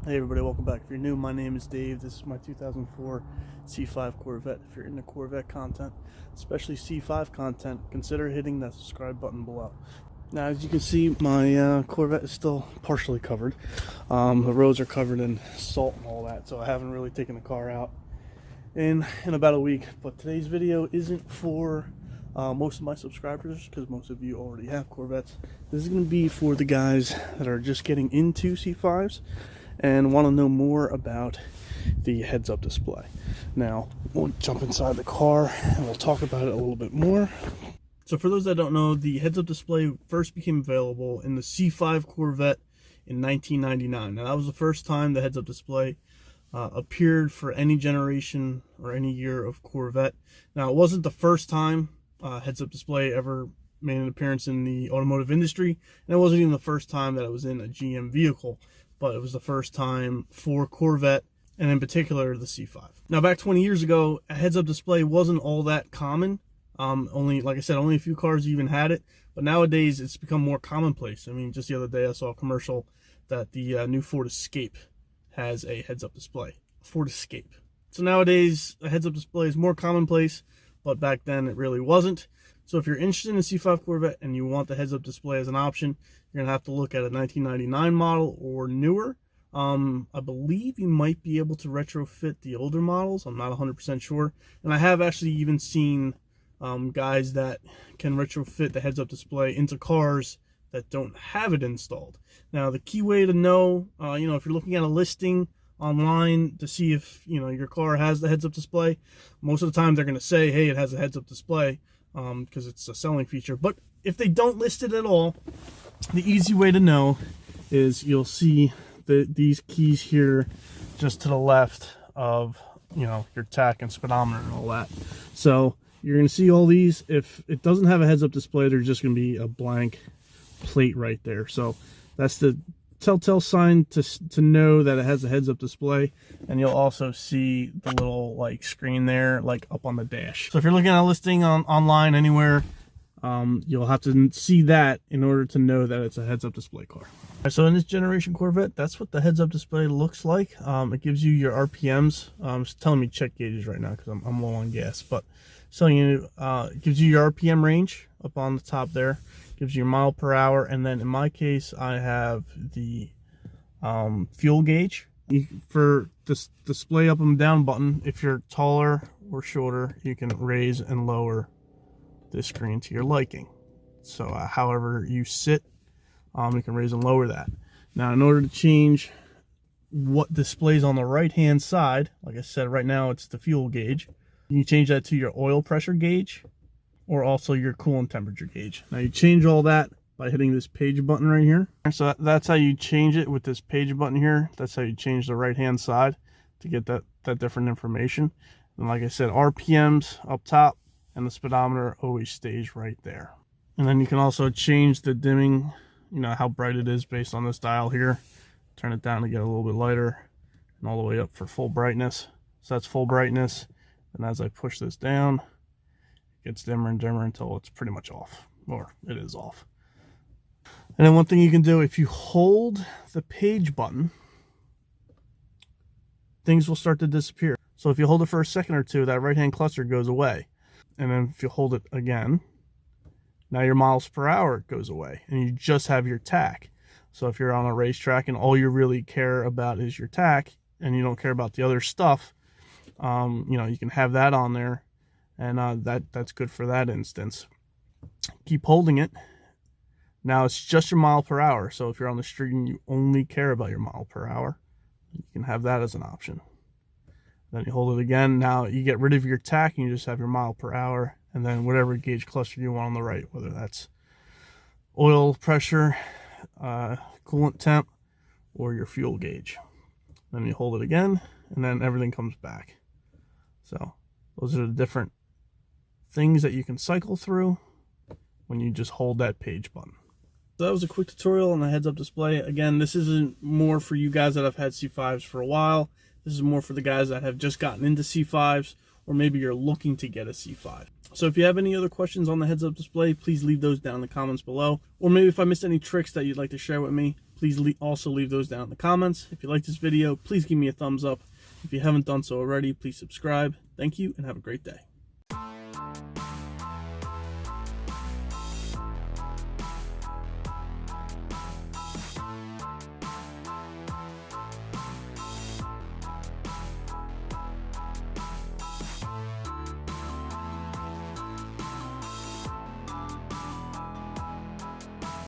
Hey everybody, welcome back. If you're new, my name is Dave. This is my 2004 C5 Corvette. If you're into Corvette content, especially C5 content, consider hitting that subscribe button below. Now, as you can see, my Corvette is still partially covered. The roads are covered in salt and all that, so I haven't really taken the car out in about a week. But today's video isn't for most of my subscribers, because most of you already have Corvettes. This is going to be for the guys that are just getting into C5s and want to know more about the heads-up display. Now, we'll jump inside the car and we'll talk about it a little bit more. So for those that don't know, the heads-up display first became available in the C5 Corvette in 1999. Now, that was the first time the heads-up display appeared for any generation or any year of Corvette. Now, it wasn't the first time heads-up display ever made an appearance in the automotive industry, and it wasn't even the first time that it was in a GM vehicle, but it was the first time for Corvette, and in particular the C5. Now, back 20 years ago, a heads-up display wasn't all that common. Only, like I said, only a few cars even had it, but nowadays it's become more commonplace. I mean, just the other day I saw a commercial that the new Ford Escape has a heads-up display. Ford Escape. So nowadays a heads-up display is more commonplace, but back then it really wasn't. So if you're interested in a C5 Corvette and you want the heads-up display as an option, you're going to have to look at a 1999 model or newer. I believe you might be able to retrofit the older models. I'm not 100% sure. And I have actually even seen guys that can retrofit the heads-up display into cars that don't have it installed. Now, the key way to know, if you're looking at a listing online to see if, your car has the heads-up display, most of the time they're going to say, hey, it has a heads-up display, because it's a selling feature. But if they don't list it at all, the easy way to know is you'll see these keys here just to the left of your tach and speedometer and all that. So you're going to see all these. If it doesn't have a heads-up display, there's just going to be a blank plate right there. So that's the telltale sign to know that it has a heads-up display. And you'll also see the little screen there up on the dash. So if you're looking at a listing online anywhere, you'll have to see that in order to know that it's a heads-up display car. So in this generation Corvette, that's what the heads-up display looks like. It gives you your RPMs. It's telling me check gauges right now because I'm low on gas, but it's telling you it gives you your RPM range up on the top there. Gives you your mile per hour, and then in my case I have the fuel gauge. For this display up and down button, if you're taller or shorter, you can raise and lower this screen to your liking. So however you sit, you can raise and lower that. Now, in order to change what displays on the right hand side, like I said, right now it's the fuel gauge, you can change that to your oil pressure gauge or also your coolant temperature gauge. Now, you change all that by hitting this page button right here. So that's how you change it with this page button here. That's how you change the right hand side to get that different information. And like I said, RPMs up top, and the speedometer always stays right there. And then you can also change the dimming, how bright it is based on this dial here. Turn it down to get a little bit lighter, and all the way up for full brightness. So that's full brightness. And as I push this down, it gets dimmer and dimmer until it's pretty much off, or it is off. And then one thing you can do, if you hold the page button, things will start to disappear. So if you hold it for a second or two, that right-hand cluster goes away. And then if you hold it again, now your miles per hour goes away, and you just have your tach. So if you're on a racetrack and all you really care about is your tach, and you don't care about the other stuff, you can have that on there, and that's good for that instance. Keep holding it. Now it's just your mile per hour. So if you're on the street and you only care about your mile per hour, you can have that as an option. Then you hold it again. Now you get rid of your tach and you just have your mile per hour, and then whatever gauge cluster you want on the right, whether that's oil pressure, coolant temp, or your fuel gauge. Then you hold it again, and then everything comes back. So those are the different things that you can cycle through when you just hold that page button. So that was a quick tutorial on the heads-up display. Again, this isn't more for you guys that have had C5s for a while. This is more for the guys that have just gotten into C5s, or maybe you're looking to get a C5. So if you have any other questions on the heads-up display, please leave those down in the comments below. Or maybe if I missed any tricks that you'd like to share with me, please also leave those down in the comments. If you like this video, please give me a thumbs up. If you haven't done so already, please subscribe. Thank you and have a great day.